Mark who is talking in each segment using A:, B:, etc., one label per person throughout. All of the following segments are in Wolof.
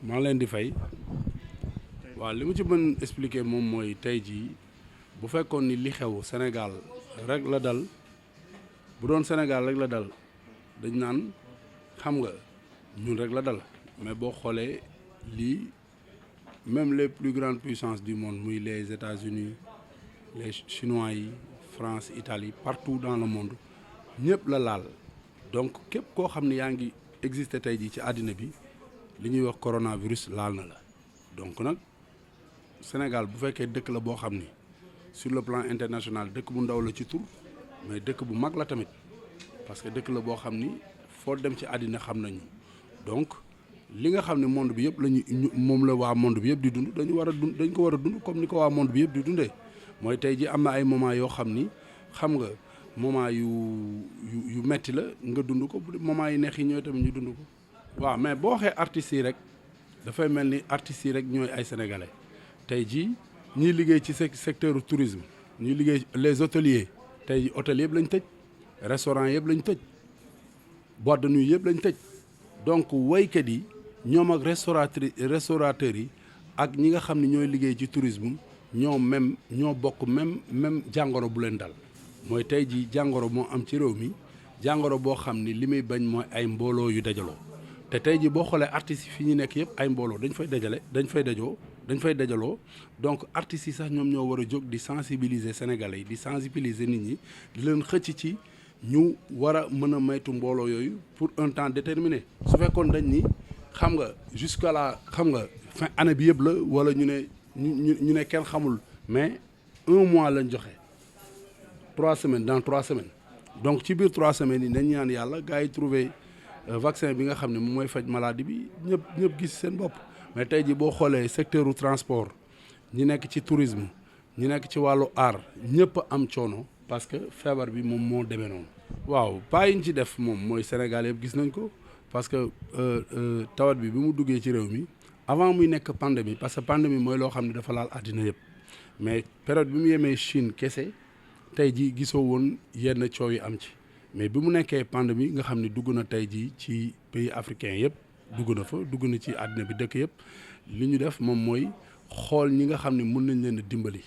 A: maa leen di fay waaw li mu ci mën expliquer moom mooy tey jii bu fekkoon ni li xew Sénégal rek la dal bu doon Sénégal rek la dal dañ naan xam nga ñun rek la dal mais boo xoolee lii même les plus grandes puissances du monde muy les États-Unis les Chinois yi France Italie partout dans le monde ñëpp la laal donc képp koo xam ne yaa ngi exister tey jii ci àddina bi li ñuy wax coronavirus laal na la donc nag Sénégal bu fekkee dëkk la boo xam ni sur le plan international dëkk bu ndaw la ci tur mais dëkk bu mag la tamit parce que dëkk la boo xam ni foo dem ci àddina xam nañu donc li nga xam ne monde bi yëpp la ñu moom la waa monde bi yëpp di dund dañu war a dund dañ ko war a dund comme ni ko waa monde bi yëpp di dundee mooy tey ji am na ay moment yoo xam ni xam nga moment yu metti la nga dund ko moment yi neex yi ñooy tamit ñu dund ko waaw mais boo waxee artistes yi rek dafay mel ni artistes yi rek ñooy ay sénégalais tey jii ñiy liggéey ci secteur tourisme ñuy liggéey les hôteliers tey jii hôtel yëpp lañ tëj restaurant yëpp lañ tëj boîte de nuit yëpp lañ tëj donc waykat yi ñoom ak restaurateurs yi ak ñi nga xam ne ñooy liggéey ci tourisme ñoo bokk même jàngoro bu leen dal mooy tey jii jàngoro moo am ci réew mi jàngoro boo xam ni li muy bañ mooy ay mbooloo yu dajaloo te tey jii boo xoolee artistes yi fi ñu nekk yëpp ay mbooloo dañ fay dajaloo donc artistes yi sax ñoom ñoo war a jóg di sensibiliser sénégalais yi di sensibiliser nit ñi di leen xëcc ci ñu war a mën a maytu mbooloo yooyu pour un temps déterminé su fekkoon dañ ni xam nga jusqu'à la xam nga fin année bi yëpp la wala ñu ne kenn xamul mais 1 mois lañ joxe 3 semaines dans 3 semaines donc ci biir 3 semaines yi nañ ñaan yàlla gars yi trouvé vaccin bi nga xam ne moom mooy faj maladie bi ñëpp gis seen bopp mais tey ji boo xoolee secteur u transport ñi nekk ci tourisme ñi nekk ci wàllu art ñëpp am coono parce que feebar bi moom moo demee noonu. waaw pas yi ñu ci def moom mooy Sénégal yëpp gis nañ ko parce que tawat bi mu duggee ci réew mi avant muy nekk pandémie parce que pandémie mooy loo xam ne dafa laal àddina yëpp mais période bi mu yemee Chine kese tey ji gisoo woon yenn coow yi am ci mais bi mu nekkee pandémie nga xam ne dugg na tey ji ci pays africain yëpp dugg na ci àddina bi dëkk yëpp li ñu def moom mooy xool ñi nga xam ne mën nañ leen a dimbali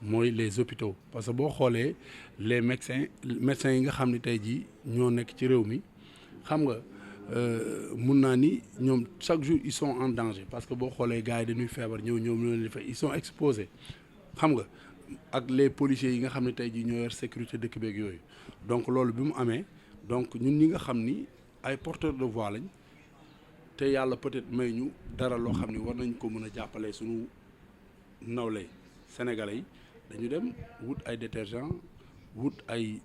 A: mooy les hôpitaux parce que boo xoolee les médecins yi nga xam ne tey jii ñoo nekk ci réew mi xam nga mun naa ni ñoom chaque jour ils sont en danger parce que boo xoolee gars yi dañuy feebar ñoom leen di fay ils sont exposés xam nga ak les policiers yi nga xam ne tey jii ñoo yor sécurité dëkk beeg yooyu donc loolu bi mu amee donc ñun ñi nga xam ni ay porteurs de voix lañ te yàlla peut-être may ñu dara loo xam ni war nañ ko mën a jàppale suñu nawle sénégalais yi dañu dem wut ay détergent wut ay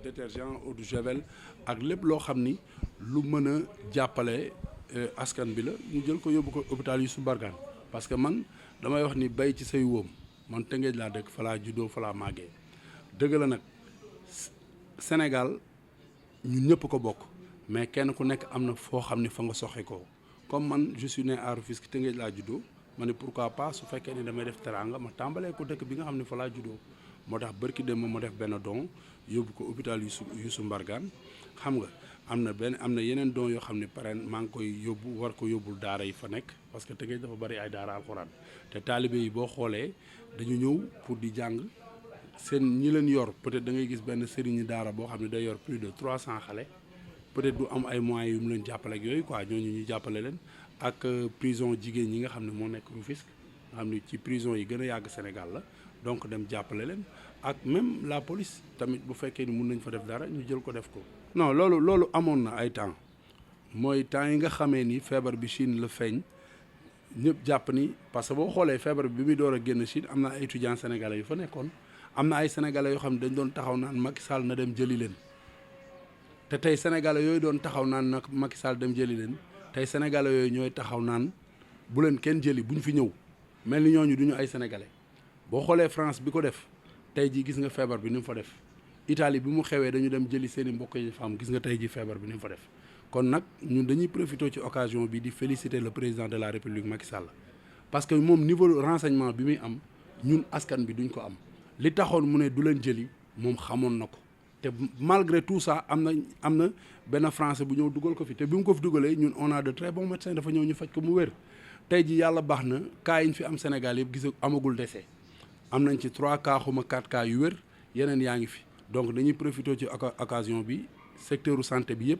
A: détergent eau de javel ak lépp loo xam ni lu mën a jàppale askan bi la ñu jël ko yóbbu ko hôpital Youssou Mbargane parce que man damay wax ni bay ci say wóom man Tëngéej laa dëkk fa laa juddoo fa laa màggee dëgg la nag Sénégal ñun ñëpp ko bokk mais kenn ku nekk am na foo xam ni fa nga soxe ko comme man je suis né à Rufisque Tëngéej laa juddoo ma ne pourquoi pas su fekkee ni damay def teranga ma tàmbalee ko dëkk bi nga xam ne fa laa juddoo moo tax bërki dem ma def benn don yóbbu ko hôpital Youssou Mbargane xam nga am na yeneen don yoo xam ne pare maa ngi koy yóbbu war ko yóbbul daara yi fa nekk parce que Tëngéej dafa bari ay daara alxuraan te taalibe yi boo xoolee dañu ñëw pour di jàng seen ñi leen yor peut-être da ngay gis benn sëriñu daara boo xam ne day yor plus de 300 xale peut-être du am ay moyens yu mu leen jàppale ak yooyu quoi ñooñu ñu jàppale leen ak prison jigéen ñi nga xam ne moo nekk Rufisque nga xam ne ci prison yi gën a yàgg Sénégal la donc dem jàppale leen ak même la police tamit bu fekkee ni mun nañ fa def dara ñu jël ko def ko. non loolu amoon na ay temps mooy temps yi nga xamee ni feebar bi Chine la feeñ ñëpp jàpp ni parce que boo xoolee feebar bi muy door a génn Chine am na ay étudiants sénégalais yu fa nekkoon am na ay sénégalais yoo xam ne dañ doon taxaw naan Macky Sall na dem jëli leen te tey sénégalais yooyu doon taxaw naan nag Macky Sall dem jëli leen tey sénégalais yooyu ñooy taxaw naan bu leen kenn jëli buñ fi ñëw mel ni ñooñu duñu ay sénégalais boo xoolee France bi ko def tey jii gis nga feebar bi ni mu fa def Italie bi mu xewee dañu dem jëli seen i mbokk yi fa am gis nga tey jii feebar bi ni mu fa def kon nag ñun dañuy profité ci occasion bi di féliciter le président de la République Macky Sall parce que moom niveau renseignement bi muy am ñun askan bi duñ ko am li taxoon mu ne du leen jëli moom xamoon na ko te malgré tout ça am na benn français bu ñëw dugal ko fi te bi mu ko fi dugalee ñun on a de très bons médecins dafa ñëw ñu faj ko mu wér. tey ji yàlla baax na cas yi ñu fi am Sénégal yëpp gis amagul décès am nañ ci 3 cas xuma 4 cas yu wér yeneen yaa ngi fi donc dañuy profité ci occasion bi secteur santé bi yëpp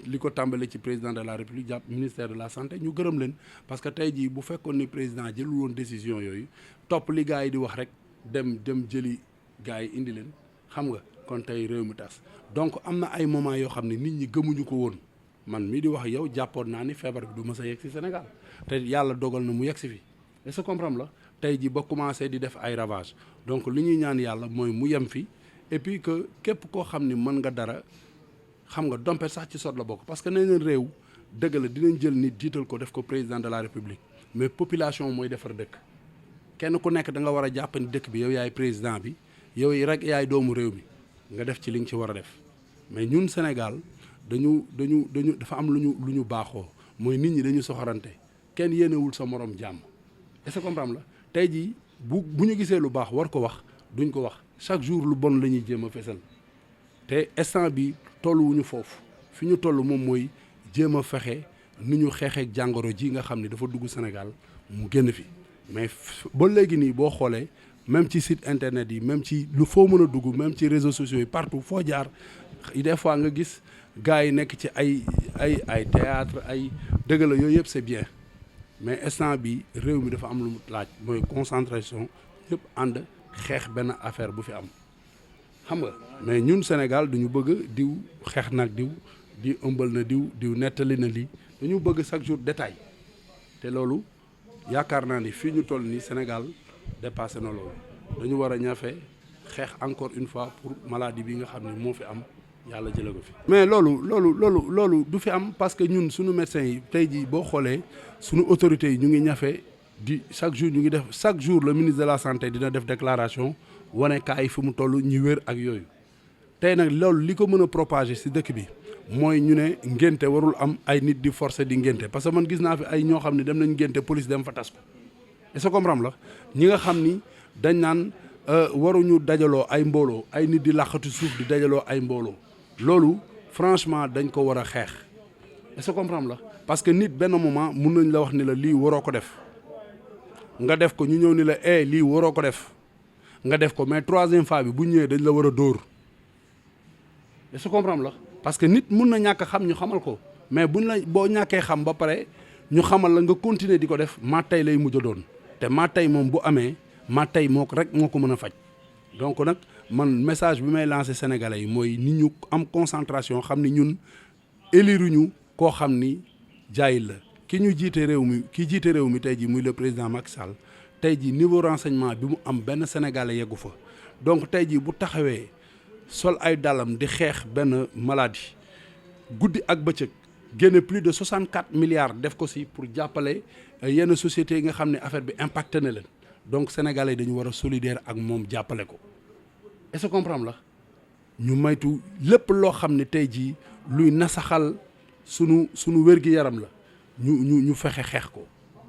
A: li ko tàmbale ci président de la république jàpp ministère de la santé ñu gërëm leen parce que tey jii bu fekkoon ni président jëlul woon décision yooyu topp li gars yi di wax rek dem jëli gars yi indi leen xam nga kon tey réew mi tas donc am na ay moments yoo xam ne nit ñi gëmuñu ko woon man mii di wax yow jàppoon naa ni feebar bi du mës a yegg si Sénégal te yàlla dogal na mu yegg si fi est-ce que comprendre la tey ji ba commencé di def ay ravage donc li ñuy ñaan yàlla mooy mu yem fi et puis que képp koo xam ni mën nga dara xam nga dompe sax ci sot la bokk parce que nee na réew dëgg la dinañ jël nit jiital ko def ko président de la république mais population mooy defar dëkk kenn ku nekk da nga war a jàpp ni dëkk bi yow yaay président bi yow rek yaay doomu réew mi nga def ci li nga ci war a def mais ñun Sénégal dañu dafa am lu ñu baaxoo mooy nit ñi dañu soxorante kenn yéenewul sa morom jàmm est-ce que comprendre la tey jii bu ñu gisee lu baax war ko wax duñ ko wax chaque jour lu bon la ñuy jéem a fesal te instant bi tolluwuñu foofu fi ñu toll moom mooy jéem a fexe nu ñu xeexeek jàngoro ji nga xam ne dafa dugg Sénégal mu génn fi mais ba léegi nii boo xoolee même ci site internet yi même ci lu foo mën a dugg même ci réseaux sociaux yi partout foo jaar des fois nga gis gars yi nekk ci ay théâtre ay dëgg la yooyu yëpp c'est bien mais instant bi réew mi dafa am lu mu laaj mooy concentration yëpp ànd xeex benn affaire bu fi am xam nga mais ñun Sénégal duñu bëgg diw xeex nag diw di ëmbal na diw nettali na lii dañu bëgg chaque jour détail te loolu yaakaar naa ni fii ñu toll nii Sénégal dépassé na loolu dañu war a ñafe xeex encore une fois pour maladie bi nga xam ne moo fi am yàlla jële ko fi. mais loolu du fi am parce que ñun suñu médecins yi tey jii boo xoolee suñu autorités yi ñu ngi ñafe di chaque jour ñu ngi def chaque jour le ministre de la santé dina def déclaration wane cas yi fi mu toll ñu wér ak yooyu tey nag loolu li ko mën a propager ci dëkk bi mooy ñu ne ngénte warul am ay nit di forcer di ngénte parce que man gis naa fi ay ñoo xam ne dem nañ ngénte police dem fa tas ko est-ce que comprendre la ñi nga xam ni dañ naan waruñu dajaloo ay mbooloo ay nit di làqatu suuf di dajaloo ay mbooloo loolu franchement dañ ko war a xeex est-ce que comprendre la parce que nit benn moment mun nañ la wax ni la lii waroo ko def nga def ko ñu ñëw ni la lii waroo ko def nga def ko mais troisième fois bi bu ñëwee dañ la war a dóor est-ce que comprendre la parce que nit mun na ñàkk xam ñu xamal ko mais buñ la boo ñàkkee xam ba pare ñu xamal la nga continuer di ko def maa tey lay mujj a doon te maa tey moom bu amee maa tey moo ko mën a faj donc nag man message bi may lancer sénégalais yi mooy nit ñu am concentration xam ni ñun éliruñu koo xam ni jaayil la ki jiite réew mi tey jii muy le président Macky Sall tey jii niveau renseignement bi mu am benn sénégalais yeggu fa donc tey jii bu taxawee sol ay dàllam di xeex benn maladie guddi ak bëccëg génne plus de 64 milliards def ko si pour jàppale yenn sociétés yi nga xam ne affaire bi impacté na leen donc sénégalais dañu war a solidaire ak moom jàppale ko est-ce que comprendre la ñu maytu lépp loo xam ne tey jii luy nasaxal sunu wér-gi-yaram la ñu fexe xeex ko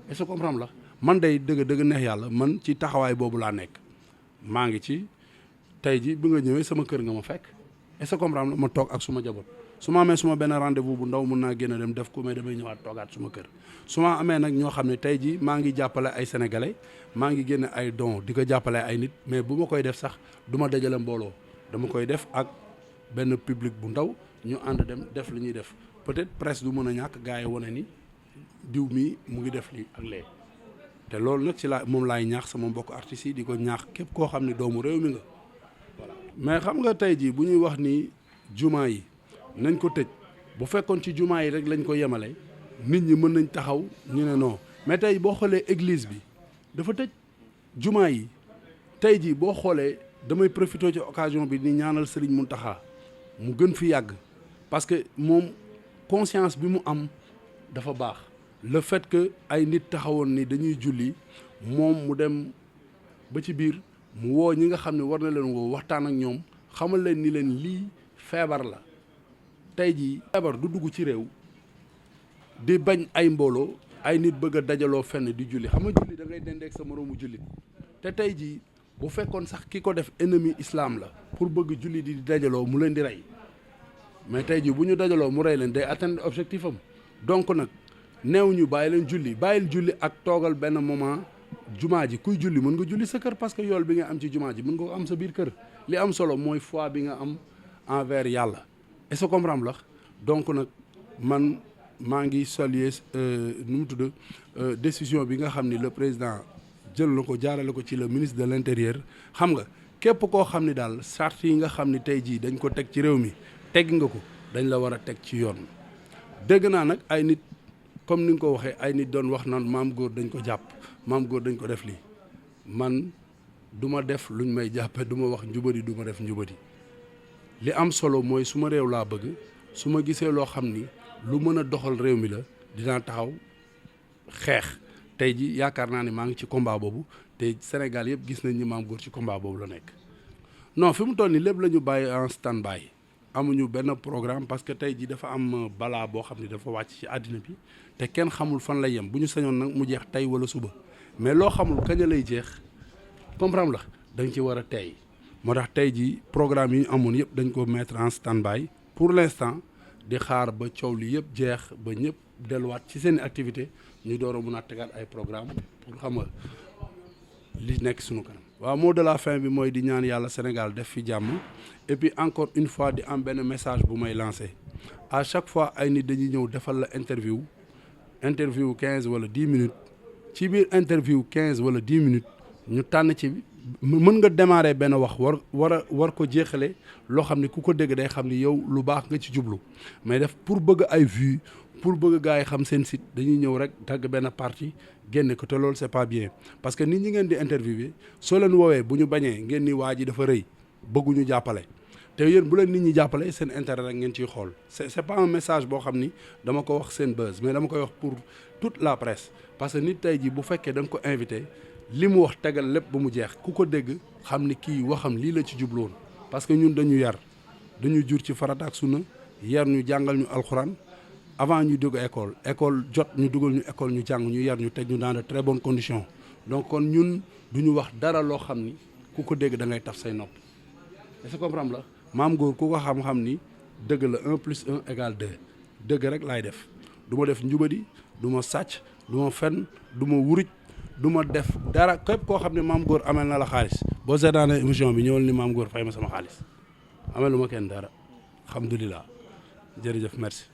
A: est-ce que comprendre la man day dëgg neex yàlla man ci taxawaay boobu laa nekk maa ngi ci tey ji bi nga ñëwee sama kër nga ma fekk est-ce que comprendre la ma toog ak suma jaboot su ma amee suma benn rendez-vous bu ndaw mun naa génn dem def ko mais damay ñëwaat toogaat suma kër su ma amee nag ñoo xam ne tey ji maa ngi jàppale ay sénégalais maa ngi génne ay dons di ko jàppale ay nit mais bu ma koy def sax du ma dajale mbooloo dama koy def ak benn public bu ndaw ñu ànd dem def li ñuy def peut-être presse du mën a ñàkk gars yi wane ni diw mi mu ngi def lii ak lee te loolu nag ci moom laay ñaax sama mbokk artistes yi di ko ñaax képp koo xam ne doomu réew mi nga voilà mais xam nga tey jii bu ñuy wax ni jumaa yi nañ ko tëj bu fekkoon ci jumaa yi rek lañ ko yemale nit ñi mën nañ taxaw ñu ne non mais tey boo xoolee église bi dafa tëj jumaa yi tey jii boo xoolee damay profité ci occasion bi ni ñaanal Serigne Mountakha mu gën fi yàgg parce que moom conscience bi mu am dafa baax le fait que ay nit taxawoon ni dañuy julli moom mu dem ba ci biir mu woo ñi nga xam ne war na leen woo waxtaan ak ñoom xamal leen ni leen lii feebar la tey jii feebar du dugg ci réew di bañ ay mbooloo ay nit bëgg a dajaloo fenn di julli xam nga julli da ngay dendeek sa moroomu jullit te tey jii bu fekkoon sax ki ko def ennemi islam la pour bëgg julli di dajaloo mu leen di rey mais tey jii bu ñu dajaloo mu rey leen day atteindre objectif am donc nag neew ñu bàyyi leen julli bàyyil julli ak toogal benn moment jumaa ji kuy julli mën nga julli sa kër parce que yool bi nga am ci jumaa ji mën nga ko am sa biir kër li am solo mooy foi bi nga am envers yàlla est-ce que comprendre la donc nag man maa ngi saluer nu mu tudd décision bi nga xam ni le président jël na ko jaarale ko ci le ministre de l'intérieur xam nga képp koo xam ni daal charte yi nga xam ni tey jii dañ ko teg ci réew mi teg nga ko dañ la war a teg ci yoon dégg naa nag ay nit comme ni nga ko waxee ay nit doon wax naan maam góor dañ ko jàpp maam góor dañ ko def lii man du ma def luñ may jàppe du ma wax njubadi du ma def njubadi li am solo mooy su ma réew laa bëgg su ma gisee loo xam ni lu mën a doxal réew mi la dinaa taxaw xeex tey ji yaakaar naa ne maa ngi ci combat boobu te Sénégal yëpp gis nañ ni maam góor ci combat boobu la nekk non fi mu toll nii lépp la ñu bàyyi en stand by amuñu benn programme parce que tey ji dafa am balaa boo xam ne dafa wàcc ci àddina bi te kenn xamul fan lay yem bu ñu sañoon nag mu jeex tey wala suba mais loo xamul kañ lay jeex comprendre la da nga ci war a tey moo tax tey ji programme yi ñu amoon yëpp dañ ko mettre en stand by pour l'instant di xaar ba coow li yëpp jeex ba ñëpp delluwaat ci seen activité ñu door a mun a tegaat ay programme pour xam nga li nekk suñu kanam. waaw mot de la fin bi mooy di ñaan yàlla Sénégal def fi jàmm et puis encore une fois di am benn message bu may lancé à chaque fois ay nit dañuy ñëw defal la interview 15 wala 10 minutes ci biir interview 15 wala 10 minutes ñu tànn ci mën nga démarrer benn wax war ko jeexale loo xam ne ku ko dégg day xam ni yow lu baax nga ci jublu mais def pour bëgg ay vues pour bëgg gars yi xam seen site dañuy ñëw rek dagg benn partie génne ko te loolu c'est pas bien parce que nit ñi ngeen di interviewé soo leen woowee bu ñu bañee ngeen ni waa ji dafa rëy bëgguñu jàppale te yéen bu leen nit ñi jàppale seen intérêt rek ngeen ciy xool c'est pas un message boo xam ni dama ko wax seen buzz mais dama koy wax pour toute la presse parce que nit tey ji bu fekkee da nga ko invité li mu wax tegal lépp ba mu jeex ku ko dégg xam ni kii waxam lii la ci jubloon parce que ñun dañu yar dañu jur ci farata ak sunna yar ñu jàngal ñu alxuraan avant ñu dugg école jot ñu dugal ñu école ñu jàng ñu yar ñu teg ñu dans de très bonnes conditions donc kon ñun du ñu wax dara loo xam ni ku ko dégg da ngay taf say nopp est-ce que comprendre la maam góor ku ko xam-xam ni dëgg la 1 + 1 = 2 dëgg rek laay def du ma def njubadi du ma sàcc du ma fen du ma wuruj du ma def dara képp koo xam ne maam góor amel na la xaalis boo seetaanee émission bi ñëwal ni maam góor fay ma sama xaalis amelu ma kenn dara alhamdulilah jërëjëf merci